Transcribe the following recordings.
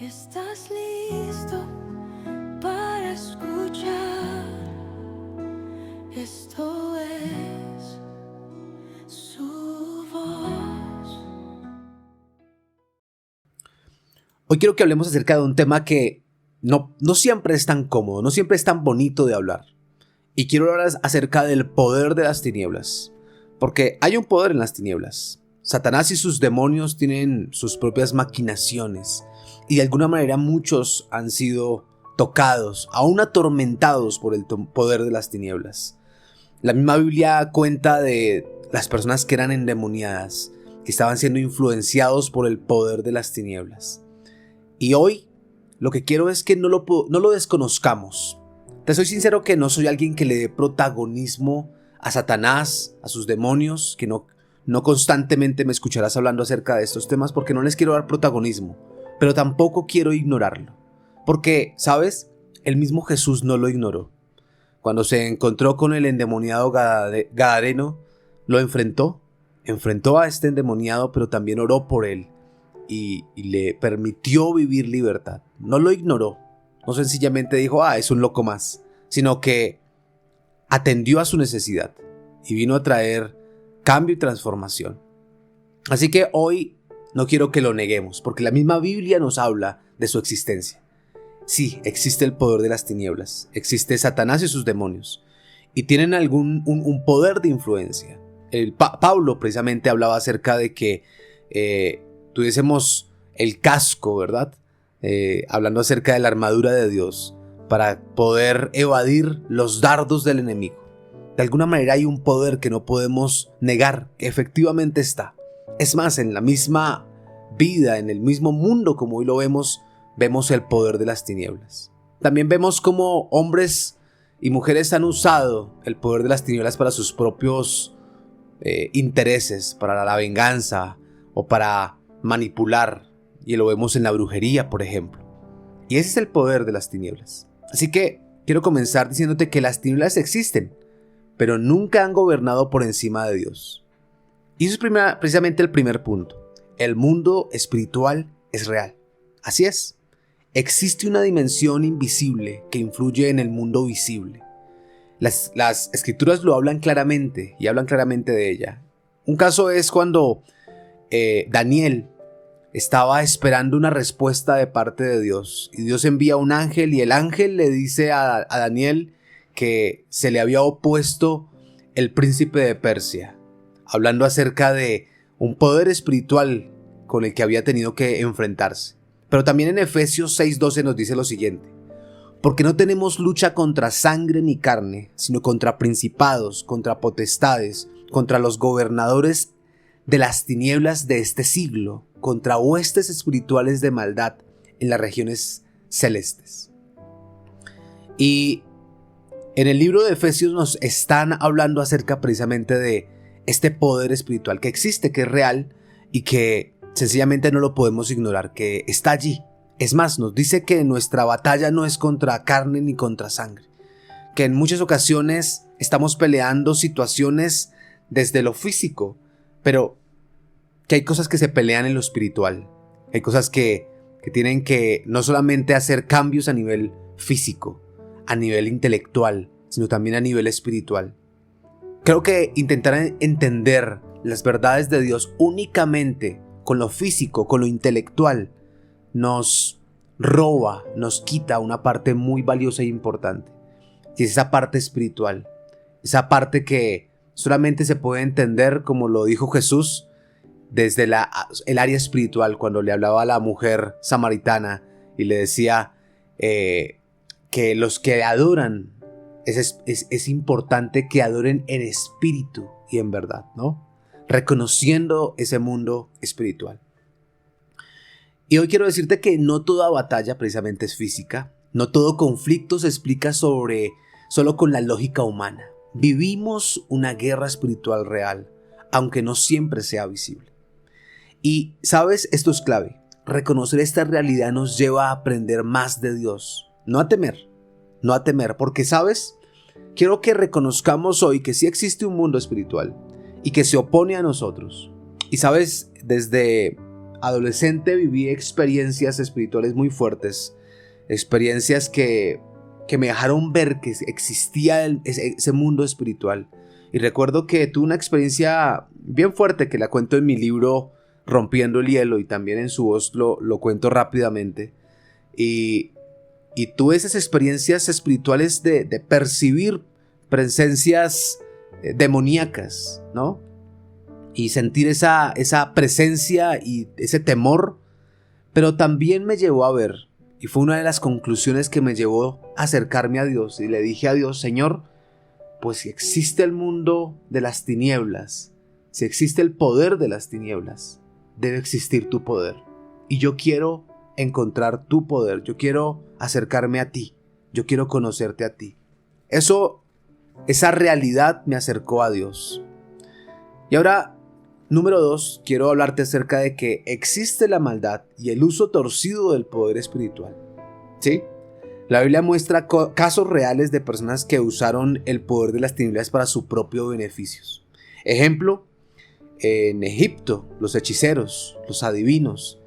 ¿Estás listo para escuchar? Esto es su voz. Hoy quiero que hablemos acerca de un tema que no siempre es tan cómodo, no siempre es tan bonito de hablar. Y quiero hablar acerca del poder de las tinieblas. Porque hay un poder en las tinieblas. Satanás y sus demonios tienen sus propias maquinaciones. Y de alguna manera muchos han sido tocados, aún atormentados por el poder de las tinieblas. La misma Biblia cuenta de las personas que eran endemoniadas, que estaban siendo influenciados por el poder de las tinieblas. Y hoy lo que quiero es que no lo desconozcamos. Te soy sincero que no soy alguien que le dé protagonismo a Satanás, a sus demonios, que no constantemente me escucharás hablando acerca de estos temas porque no les quiero dar protagonismo, pero tampoco quiero ignorarlo. Porque, ¿sabes? El mismo Jesús no lo ignoró. Cuando se encontró con el endemoniado Gadareno, lo enfrentó a este endemoniado, pero también oró por él y le permitió vivir libertad. No lo ignoró, no sencillamente dijo, es un loco más, sino que atendió a su necesidad y vino a traer cambio y transformación. Así que hoy no quiero que lo neguemos, porque la misma Biblia nos habla de su existencia. Sí, existe el poder de las tinieblas, existe Satanás y sus demonios, y tienen un poder de influencia. Pablo precisamente hablaba acerca de que tuviésemos el casco, ¿verdad? Hablando acerca de la armadura de Dios, para poder evadir los dardos del enemigo. De alguna manera hay un poder que no podemos negar, que efectivamente está. Es más, en la misma vida, en el mismo mundo como hoy lo vemos el poder de las tinieblas. También vemos cómo hombres y mujeres han usado el poder de las tinieblas para sus propios intereses, para la venganza o para manipular. Y lo vemos en la brujería, por ejemplo. Y ese es el poder de las tinieblas. Así que quiero comenzar diciéndote que las tinieblas existen, pero nunca han gobernado por encima de Dios. Y eso es precisamente el primer punto. El mundo espiritual es real. Así es. Existe una dimensión invisible que influye en el mundo visible. Las escrituras lo hablan claramente y hablan claramente de ella. Un caso es cuando Daniel estaba esperando una respuesta de parte de Dios. Y Dios envía un ángel y el ángel le dice a Daniel que se le había opuesto el príncipe de Persia, hablando acerca de un poder espiritual con el que había tenido que enfrentarse. Pero también en Efesios 6:12 nos dice lo siguiente: porque no tenemos lucha contra sangre ni carne, sino contra principados, contra potestades, contra los gobernadores de las tinieblas de este siglo, contra huestes espirituales de maldad en las regiones celestes. Y en el libro de Efesios nos están hablando acerca precisamente de este poder espiritual que existe, que es real y que sencillamente no lo podemos ignorar, que está allí. Es más, nos dice que nuestra batalla no es contra carne ni contra sangre, que en muchas ocasiones estamos peleando situaciones desde lo físico, pero que hay cosas que se pelean en lo espiritual. Hay cosas que tienen que no solamente hacer cambios a nivel físico, a nivel intelectual, sino también a nivel espiritual. Creo que intentar entender las verdades de Dios únicamente con lo físico, con lo intelectual, nos roba, nos quita una parte muy valiosa e importante. Y es esa parte espiritual, esa parte que solamente se puede entender, como lo dijo Jesús, desde el área espiritual, cuando le hablaba a la mujer samaritana y le decía que los que adoran, es importante que adoren en espíritu y en verdad, ¿no? Reconociendo ese mundo espiritual. Y hoy quiero decirte que no toda batalla precisamente es física, no todo conflicto se explica solo con la lógica humana. Vivimos una guerra espiritual real, aunque no siempre sea visible. Y, ¿sabes? Esto es clave. Reconocer esta realidad nos lleva a aprender más de Dios, no a temer, porque, ¿sabes? Quiero que reconozcamos hoy que sí existe un mundo espiritual y que se opone a nosotros. Y, ¿sabes? Desde adolescente viví experiencias espirituales muy fuertes, experiencias que me dejaron ver que existía ese mundo espiritual. Y recuerdo que tuve una experiencia bien fuerte que la cuento en mi libro Rompiendo el Hielo, y también en su voz lo cuento rápidamente. Y tuve esas experiencias espirituales de percibir presencias demoníacas, ¿no? Y sentir esa presencia y ese temor, pero también me llevó a ver, y fue una de las conclusiones que me llevó a acercarme a Dios, y le dije a Dios: Señor, pues si existe el mundo de las tinieblas, si existe el poder de las tinieblas, debe existir tu poder. Y yo quiero encontrar tu poder, yo quiero acercarme a ti, yo quiero conocerte a ti. Esa realidad me acercó a Dios. Y ahora, número 2, quiero hablarte acerca de que existe la maldad y el uso torcido del poder espiritual. ¿Sí? La Biblia muestra casos reales de personas que usaron el poder de las tinieblas para su propio beneficio. Ejemplo, en Egipto, los hechiceros, los adivinos,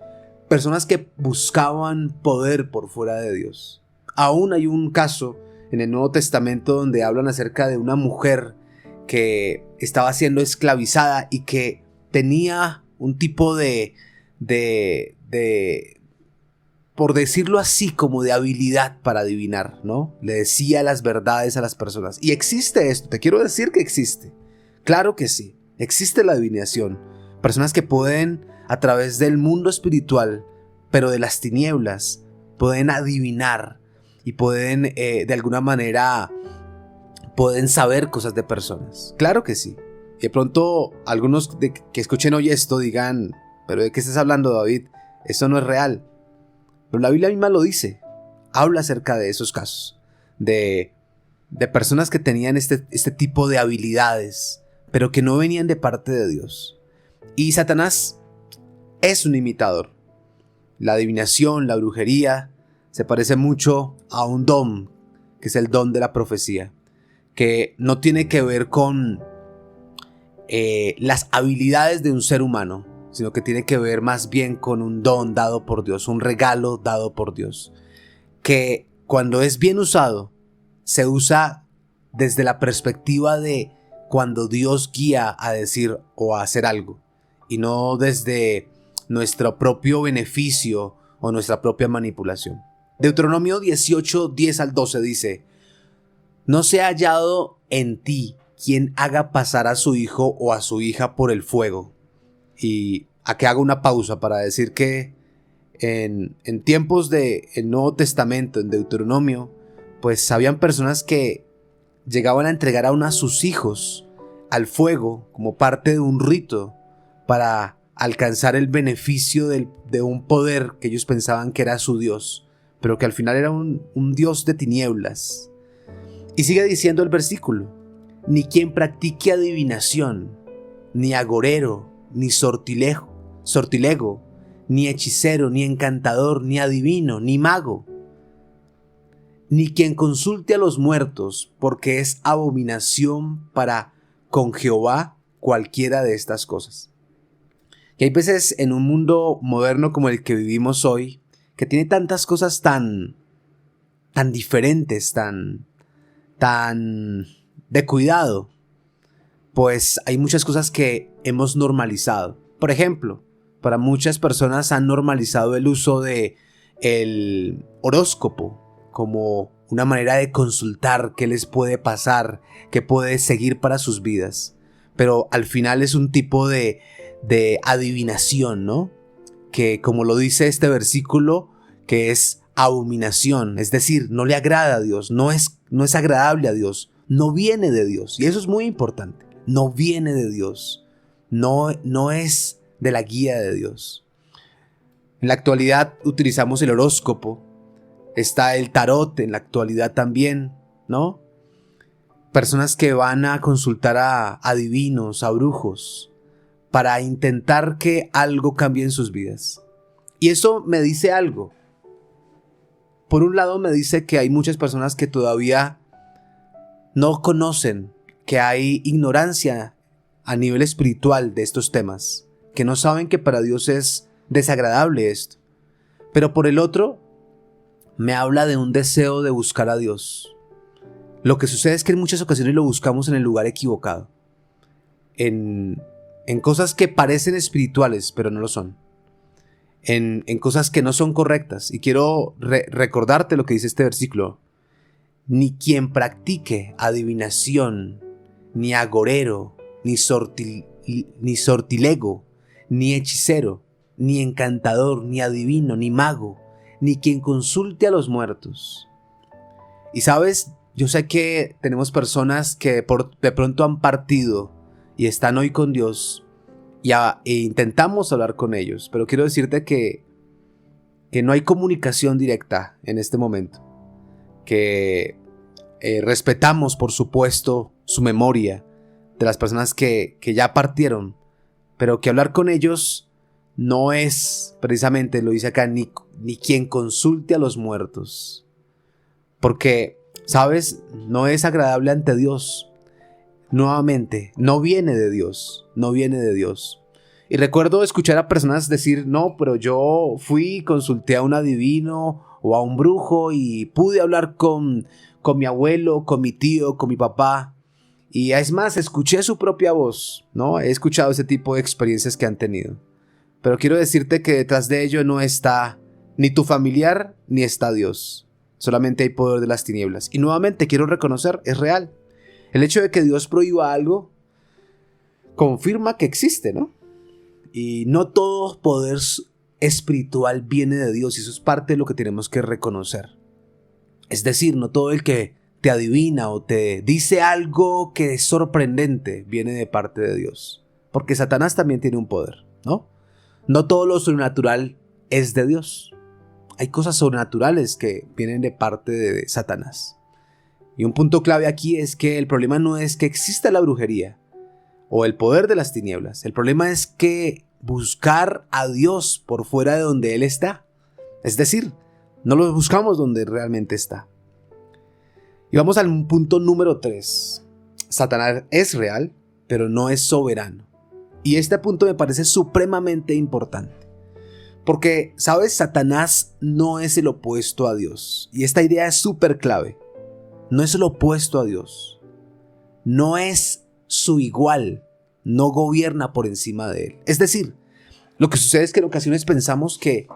personas que buscaban poder por fuera de Dios. Aún hay un caso en el Nuevo Testamento donde hablan acerca de una mujer que estaba siendo esclavizada y que tenía un tipo de por decirlo así, como de habilidad para adivinar, ¿no? Le decía las verdades a las personas. Y existe esto, te quiero decir que existe. Claro que sí, existe la adivinación. Personas que pueden, a través del mundo espiritual, pero de las tinieblas, pueden adivinar y pueden, de alguna manera, pueden saber cosas de personas. Claro que sí. Y de pronto, algunos que escuchen hoy esto digan: ¿pero de qué estás hablando, David? Eso no es real. Pero la Biblia misma lo dice. Habla acerca de esos casos. De personas que tenían este tipo de habilidades, pero que no venían de parte de Dios. Y Satanás es un imitador. La adivinación, la brujería, se parece mucho a un don, que es el don de la profecía, que no tiene que ver con las habilidades de un ser humano, sino que tiene que ver más bien con un don dado por Dios, un regalo dado por Dios, que cuando es bien usado, se usa desde la perspectiva de cuando Dios guía a decir o a hacer algo, y no desde nuestro propio beneficio o nuestra propia manipulación. Deuteronomio 18, 10 al 12 dice: no se ha hallado en ti quien haga pasar a su hijo o a su hija por el fuego. Y aquí hago una pausa para decir que en tiempos del Nuevo Testamento, en Deuteronomio, pues habían personas que llegaban a entregar a sus hijos al fuego como parte de un rito para alcanzar el beneficio de un poder que ellos pensaban que era su Dios, pero que al final era un Dios de tinieblas. Y sigue diciendo el versículo: ni quien practique adivinación, ni agorero, ni sortilego, ni hechicero, ni encantador, ni adivino, ni mago, ni quien consulte a los muertos, porque es abominación para con Jehová cualquiera de estas cosas. Y hay veces en un mundo moderno como el que vivimos hoy, que tiene tantas cosas tan diferentes, tan de cuidado, pues hay muchas cosas que hemos normalizado. Por ejemplo, para muchas personas han normalizado el uso de el horóscopo como una manera de consultar qué les puede pasar, qué puede seguir para sus vidas. Pero al final es un tipo de adivinación, ¿no? Que, como lo dice este versículo, que es abominación, es decir, no le agrada a Dios, no es agradable a Dios, no viene de Dios. Y eso es muy importante, no viene de Dios, no es de la guía de Dios. En la actualidad utilizamos el horóscopo, está el tarot en la actualidad también, ¿no? Personas que van a consultar a adivinos, a brujos, para intentar que algo cambie en sus vidas. Y eso me dice algo. Por un lado me dice que hay muchas personas que todavía no conocen, que hay ignorancia a nivel espiritual de estos temas, que no saben que para Dios es desagradable esto. Pero por el otro, me habla de un deseo de buscar a Dios. Lo que sucede es que en muchas ocasiones lo buscamos en el lugar equivocado. En cosas que parecen espirituales, pero no lo son. En cosas que no son correctas. Y quiero recordarte lo que dice este versículo. Ni quien practique adivinación, ni agorero, ni sortilego, ni hechicero, ni encantador, ni adivino, ni mago, ni quien consulte a los muertos. Y sabes, yo sé que tenemos personas que de pronto han partido y están hoy con Dios e intentamos hablar con ellos, pero quiero decirte que no hay comunicación directa en este momento, que respetamos por supuesto su memoria de las personas que ya partieron, pero que hablar con ellos no es precisamente, lo dice acá, ni quien consulte a los muertos, porque, ¿sabes? No es agradable ante Dios. Nuevamente, no viene de Dios. Y recuerdo escuchar a personas decir, no, pero yo fui y consulté a un adivino o a un brujo y pude hablar con mi abuelo, con mi tío, con mi papá. Y es más, escuché su propia voz, ¿no? He escuchado ese tipo de experiencias que han tenido. Pero quiero decirte que detrás de ello no está ni tu familiar ni está Dios. Solamente hay poder de las tinieblas. Y nuevamente quiero reconocer, es real. El hecho de que Dios prohíba algo confirma que existe, ¿no? Y no todo poder espiritual viene de Dios, y eso es parte de lo que tenemos que reconocer. Es decir, no todo el que te adivina o te dice algo que es sorprendente viene de parte de Dios. Porque Satanás también tiene un poder, ¿no? No todo lo sobrenatural es de Dios. Hay cosas sobrenaturales que vienen de parte de Satanás. Y un punto clave aquí es que el problema no es que exista la brujería o el poder de las tinieblas. El problema es que buscar a Dios por fuera de donde Él está. Es decir, no lo buscamos donde realmente está. Y vamos al punto número 3. Satanás es real, pero no es soberano. Y este punto me parece supremamente importante. Porque, ¿sabes? Satanás no es el opuesto a Dios. Y esta idea es súper clave. No es el opuesto a Dios. No es su igual. No gobierna por encima de Él. Es decir, lo que sucede es que en ocasiones pensamos que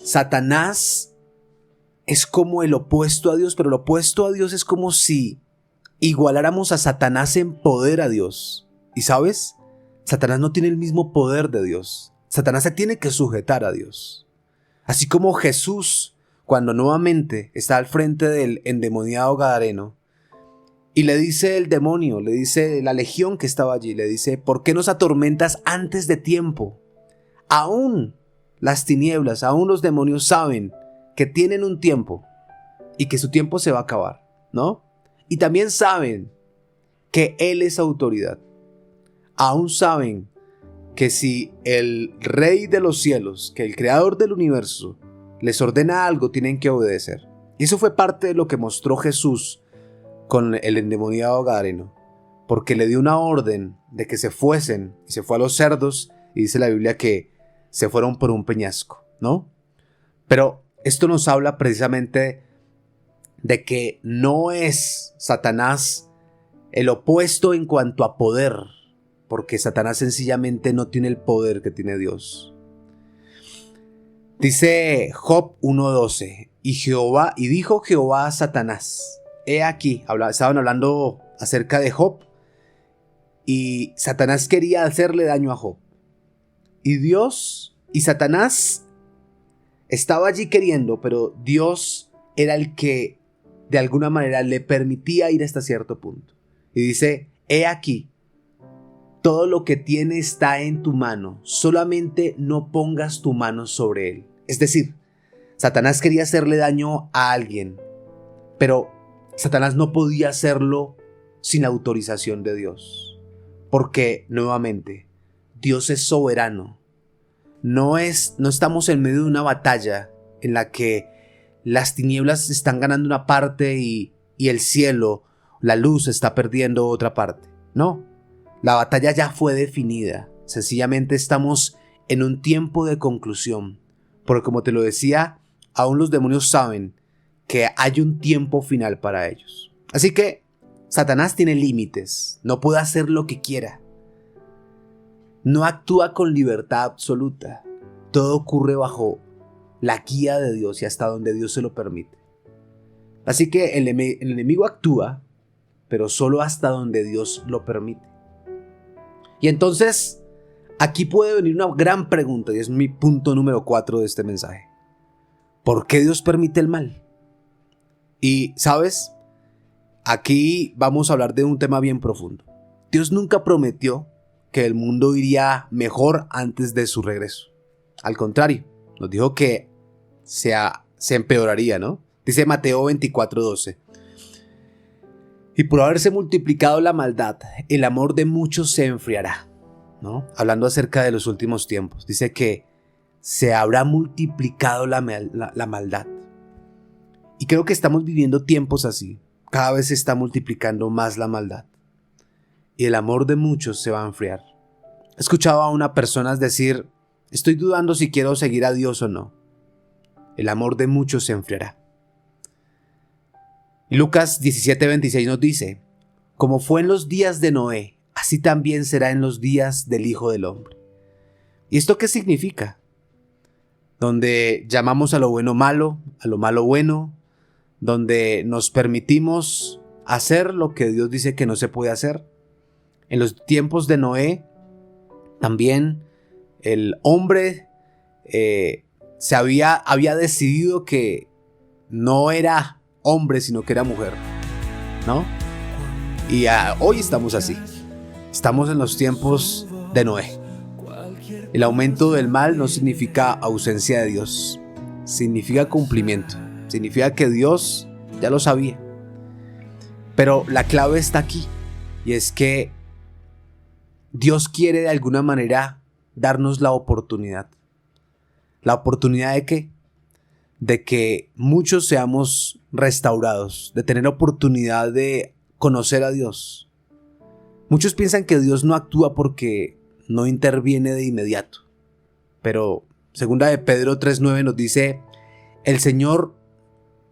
Satanás es como el opuesto a Dios, pero el opuesto a Dios es como si igualáramos a Satanás en poder a Dios. ¿Y sabes? Satanás no tiene el mismo poder de Dios. Satanás se tiene que sujetar a Dios. Así como Jesús, cuando nuevamente está al frente del endemoniado gadareno, y le dice el demonio, le dice la legión que estaba allí, le dice, ¿por qué nos atormentas antes de tiempo? Aún las tinieblas, aún los demonios saben que tienen un tiempo y que su tiempo se va a acabar, ¿no? Y también saben que Él es autoridad. Aún saben que si el Rey de los cielos, que el Creador del universo, les ordena algo, tienen que obedecer. Y eso fue parte de lo que mostró Jesús con el endemoniado gadareno, porque le dio una orden de que se fuesen, y se fue a los cerdos, y dice la Biblia que se fueron por un peñasco, ¿no? Pero esto nos habla precisamente de que no es Satanás el opuesto en cuanto a poder, porque Satanás sencillamente no tiene el poder que tiene Dios. Dice Job 1:12, y dijo Jehová a Satanás, he aquí, estaban hablando acerca de Job, y Satanás quería hacerle daño a Job. Y Satanás estaba allí queriendo, pero Dios era el que de alguna manera le permitía ir hasta cierto punto. Y dice, he aquí, todo lo que tiene está en tu mano, solamente no pongas tu mano sobre él. Es decir, Satanás quería hacerle daño a alguien, pero Satanás no podía hacerlo sin la autorización de Dios. Porque, nuevamente, Dios es soberano. No estamos en medio de una batalla en la que las tinieblas están ganando una parte y el cielo, la luz, está perdiendo otra parte. No, la batalla ya fue definida. Sencillamente estamos en un tiempo de conclusión. Porque como te lo decía, aún los demonios saben que hay un tiempo final para ellos. Así que Satanás tiene límites, no puede hacer lo que quiera. No actúa con libertad absoluta. Todo ocurre bajo la guía de Dios y hasta donde Dios se lo permite. Así que el enemigo actúa, pero solo hasta donde Dios lo permite. Y entonces, aquí puede venir una gran pregunta, y es mi punto número 4 de este mensaje. ¿Por qué Dios permite el mal? Y, ¿sabes? Aquí vamos a hablar de un tema bien profundo. Dios nunca prometió que el mundo iría mejor antes de su regreso. Al contrario, nos dijo que se empeoraría, ¿no? Dice Mateo 24:12. Y por haberse multiplicado la maldad, el amor de muchos se enfriará, ¿no? Hablando acerca de los últimos tiempos. Dice que se habrá multiplicado la maldad. Y creo que estamos viviendo tiempos así. Cada vez se está multiplicando más la maldad. Y el amor de muchos se va a enfriar. He escuchado a una persona decir, estoy dudando si quiero seguir a Dios o no. El amor de muchos se enfriará. Lucas 17:26 nos dice, como fue en los días de Noé, así también será en los días del Hijo del Hombre. ¿Y esto qué significa? Donde llamamos a lo bueno malo, a lo malo bueno, donde nos permitimos hacer lo que Dios dice que no se puede hacer. En los tiempos de Noé, también el hombre había decidido que no era hombre, sino que era mujer, ¿no? Y hoy estamos así. Estamos en los tiempos de Noé. El aumento del mal no significa ausencia de Dios, significa cumplimiento. Significa que Dios ya lo sabía. Pero la clave está aquí, y es que Dios quiere de alguna manera darnos la oportunidad. ¿La oportunidad de qué? De que muchos seamos restaurados, de tener oportunidad de conocer a Dios. Muchos piensan que Dios no actúa porque no interviene de inmediato. Pero segunda de Pedro 3:9 nos dice, el Señor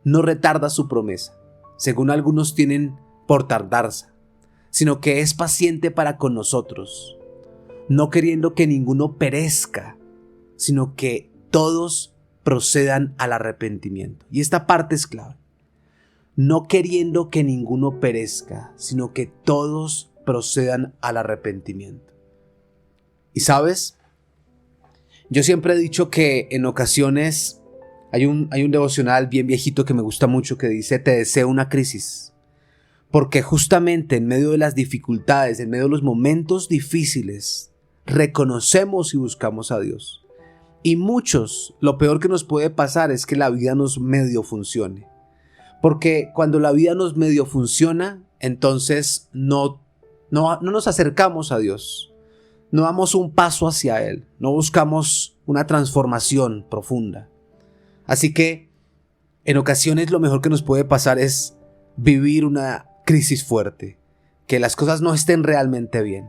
no retarda su promesa, según algunos tienen por tardanza, sino que es paciente para con nosotros, no queriendo que ninguno perezca, sino que todos procedan al arrepentimiento. Y esta parte es clave. No queriendo que ninguno perezca, sino que todos procedan al arrepentimiento. Y sabes, yo siempre he dicho que en ocasiones hay un devocional bien viejito que me gusta mucho que dice, te deseo una crisis. Porque justamente en medio de las dificultades, en medio de los momentos difíciles, reconocemos y buscamos a Dios. Y muchos, lo peor que nos puede pasar es que la vida nos medio funcione. Porque cuando la vida nos medio funciona, entonces no nos acercamos a Dios. No damos un paso hacia Él. No buscamos una transformación profunda. Así que en ocasiones lo mejor que nos puede pasar es vivir una crisis fuerte, que las cosas no estén realmente bien.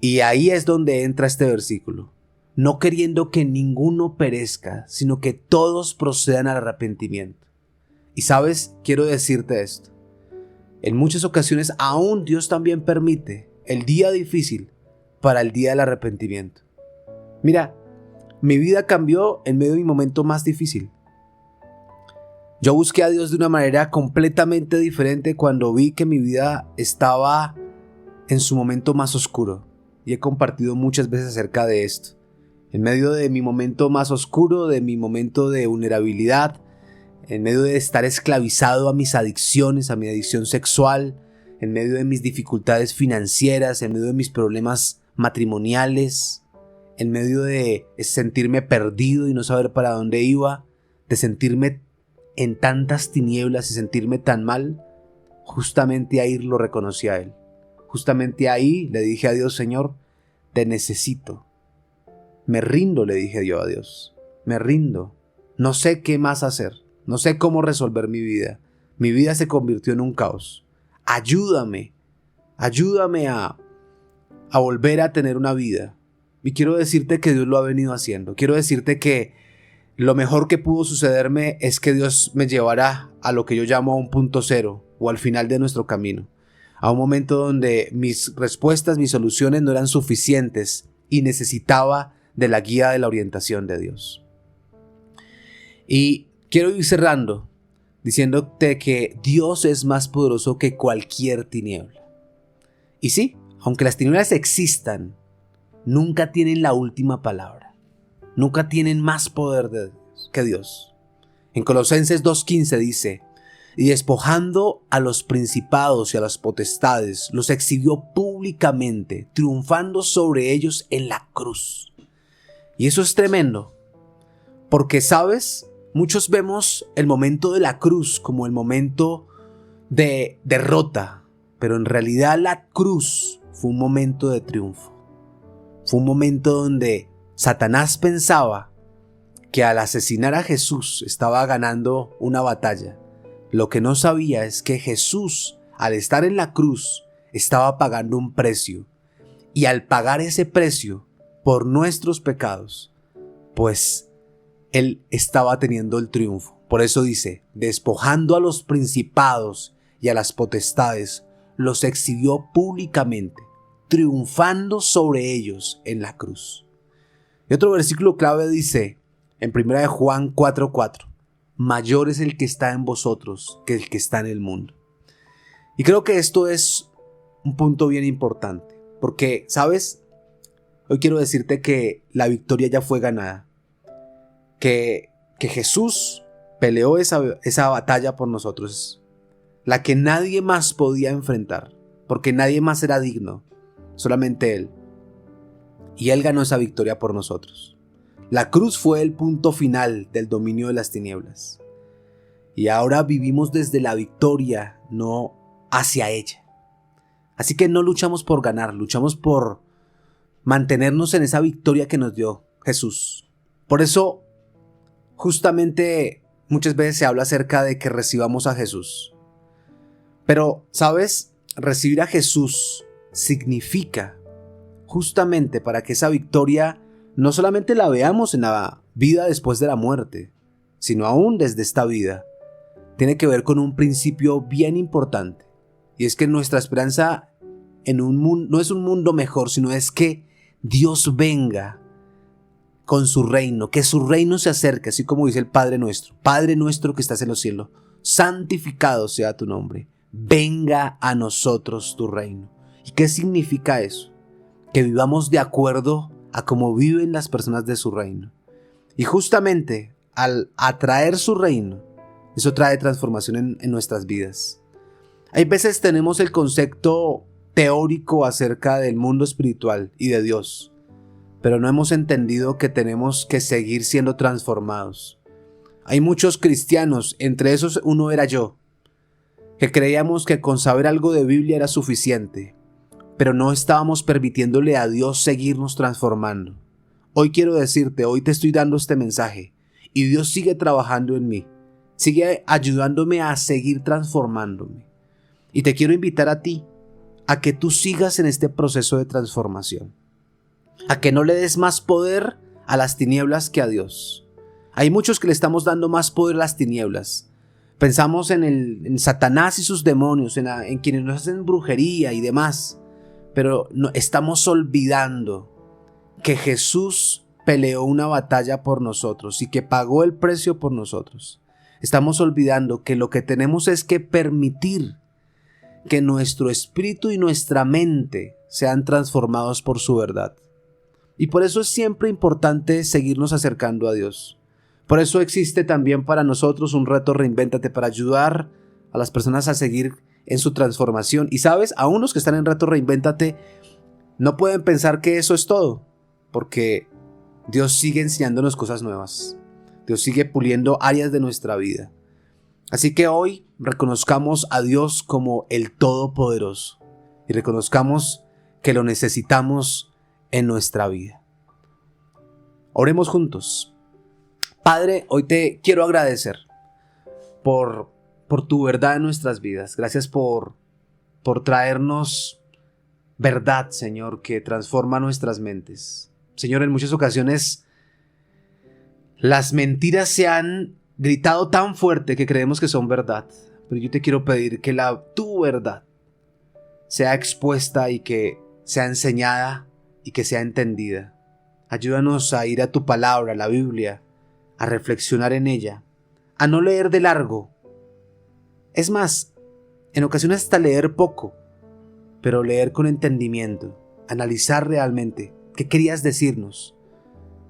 Y ahí es donde entra este versículo, no queriendo que ninguno perezca, sino que todos procedan al arrepentimiento. Y sabes, quiero decirte esto, en muchas ocasiones aún Dios también permite el día difícil para el día del arrepentimiento. Mira, mi vida cambió en medio de mi momento más difícil. Yo busqué a Dios de una manera completamente diferente cuando vi que mi vida estaba en su momento más oscuro. Y he compartido muchas veces acerca de esto. En medio de mi momento más oscuro, de mi momento de vulnerabilidad, en medio de estar esclavizado a mis adicciones, a mi adicción sexual, en medio de mis dificultades financieras, en medio de mis problemas matrimoniales, en medio de sentirme perdido y no saber para dónde iba, de sentirme en tantas tinieblas y sentirme tan mal, justamente ahí lo reconocí a Él. Justamente ahí le dije a Dios, Señor, te necesito. Me rindo, le dije yo a Dios. Me rindo. No sé qué más hacer. No sé cómo resolver mi vida. Mi vida se convirtió en un caos. Ayúdame. Ayúdame a volver a tener una vida. Y quiero decirte que Dios lo ha venido haciendo. Quiero decirte que lo mejor que pudo sucederme es que Dios me llevará a lo que yo llamo a un punto cero o al final de nuestro camino. A un momento donde mis respuestas, mis soluciones no eran suficientes y necesitaba de la guía de la orientación de Dios. Y quiero ir cerrando diciéndote que Dios es más poderoso que cualquier tiniebla. Y sí, aunque las tinieblas existan, nunca tienen la última palabra. Nunca tienen más poder que Dios. En Colosenses 2:15 dice: y despojando a los principados y a las potestades, los exhibió públicamente, triunfando sobre ellos en la cruz. Y eso es tremendo, porque, ¿sabes? Muchos vemos el momento de la cruz como el momento de derrota, pero en realidad la cruz fue un momento de triunfo. Fue un momento donde Satanás pensaba que al asesinar a Jesús estaba ganando una batalla. Lo que no sabía es que Jesús, al estar en la cruz, estaba pagando un precio. Y al pagar ese precio por nuestros pecados, pues Él estaba teniendo el triunfo. Por eso dice: despojando a los principados y a las potestades, los exhibió públicamente, triunfando sobre ellos en la cruz. Y otro versículo clave dice, en 1 Juan 4:4, mayor es el que está en vosotros que el que está en el mundo. Y creo que esto es un punto bien importante, porque, ¿sabes? Hoy quiero decirte que la victoria ya fue ganada, que Jesús peleó esa batalla por nosotros, la que nadie más podía enfrentar, porque nadie más era digno, solamente Él. Y Él ganó esa victoria por nosotros. La cruz fue el punto final del dominio de las tinieblas. Y ahora vivimos desde la victoria, no hacia ella. Así que no luchamos por ganar, luchamos por mantenernos en esa victoria que nos dio Jesús. Por eso, justamente, muchas veces se habla acerca de que recibamos a Jesús. Pero, ¿sabes? Recibir a Jesús significa justamente para que esa victoria no solamente la veamos en la vida después de la muerte, sino aún desde esta vida. Tiene que ver con un principio bien importante. Y es que nuestra esperanza en un mundo, no es un mundo mejor, sino es que Dios venga con su reino, que su reino se acerque, así como dice el Padre nuestro que estás en los cielos, santificado sea tu nombre, venga a nosotros tu reino. ¿Y qué significa eso? Que vivamos de acuerdo a cómo viven las personas de su reino. Y justamente al atraer su reino, eso trae transformación en nuestras vidas. Hay veces tenemos el concepto teórico acerca del mundo espiritual y de Dios, pero no hemos entendido que tenemos que seguir siendo transformados. Hay muchos cristianos, entre esos uno era yo, que creíamos que con saber algo de Biblia era suficiente, pero no estábamos permitiéndole a Dios seguirnos transformando. Hoy quiero decirte, hoy te estoy dando este mensaje y Dios sigue trabajando en mí, sigue ayudándome a seguir transformándome. Y te quiero invitar a ti, a que tú sigas en este proceso de transformación, a que no le des más poder a las tinieblas que a Dios. Hay muchos que le estamos dando más poder a las tinieblas. Pensamos en Satanás y sus demonios, en quienes nos hacen brujería y demás. Pero no, estamos olvidando que Jesús peleó una batalla por nosotros y que pagó el precio por nosotros. Estamos olvidando que lo que tenemos es que permitir que nuestro espíritu y nuestra mente sean transformados por su verdad. Y por eso es siempre importante seguirnos acercando a Dios. Por eso existe también para nosotros un reto Reinvéntate, para ayudar a las personas a seguir en su transformación. Y sabes, aún los que están en reto Reinvéntate no pueden pensar que eso es todo, porque Dios sigue enseñándonos cosas nuevas. Dios sigue puliendo áreas de nuestra vida. Así que hoy reconozcamos a Dios como el Todopoderoso y reconozcamos que lo necesitamos en nuestra vida. Oremos juntos. Padre, hoy te quiero agradecer por tu verdad en nuestras vidas. Gracias por traernos verdad, Señor, que transforma nuestras mentes. Señor, en muchas ocasiones las mentiras se han gritado tan fuerte que creemos que son verdad. Pero yo te quiero pedir que tu verdad sea expuesta y que sea enseñada y que sea entendida. Ayúdanos a ir a tu palabra, la Biblia, a reflexionar en ella, a no leer de largo. Es más, en ocasiones hasta leer poco, pero leer con entendimiento, analizar realmente qué querías decirnos,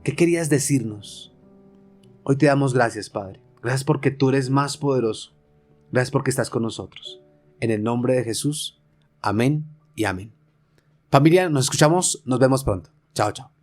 qué querías decirnos. Hoy te damos gracias, Padre. Gracias porque tú eres más poderoso. Gracias porque estás con nosotros. En el nombre de Jesús, amén y amén. Familia, nos escuchamos, nos vemos pronto. Chao, chao.